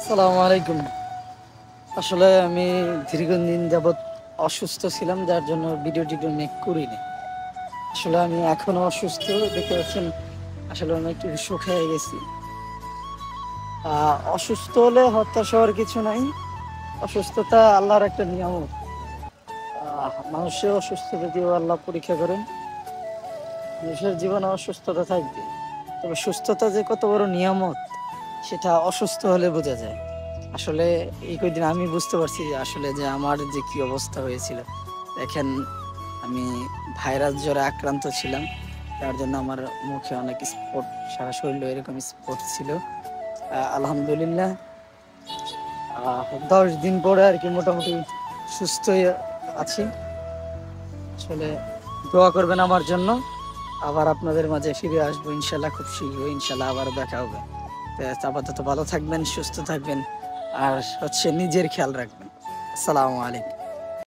আসসালামু আলাইকুম। আসলে আমি দীর্ঘদিন যাবৎ অসুস্থ ছিলাম, যার জন্য ভিডিও মেক করিনি। আসলে আমি এখনো অসুস্থ, দেখতে পাচ্ছেন। আসলে আমি একটু শুকিয়ে গেছি। অসুস্থ হলে হতাশ হওয়ার কিছু নাই। অসুস্থতা আল্লাহর একটা নিয়ামত। মানুষের অসুস্থ যদিও আল্লাহ পরীক্ষা করেন, মানুষের জীবনে অসুস্থতা থাকবে, তবে সুস্থতা যে কত বড় নিয়ামত সেটা অসুস্থ হলে বোঝা যায়। আসলে এই কয়দিন আমি বুঝতে পারছি যে আসলে যে আমার যে কি অবস্থা হয়েছিল। দেখেন, আমি ভাইরাস জ্বরে আক্রান্ত ছিলাম, তার জন্য আমার মুখে অনেক স্পট, সারা শরীরে এরকম স্পট ছিল। আলহামদুলিল্লাহ 10 দিন পরে আর কি মোটামুটি সুস্থই আছি। আসলে দোয়া করবেন আমার জন্য। আবার আপনাদের মাঝে ফিরে আসবো ইনশাল্লাহ, খুব শীঘ্রই ইনশাল্লাহ আবার দেখা হবে। তো আপাতত ভালো থাকবেন, সুস্থ থাকবেন, আর নিজের খেয়াল রাখবেন। আসসালামু আলাইকুম।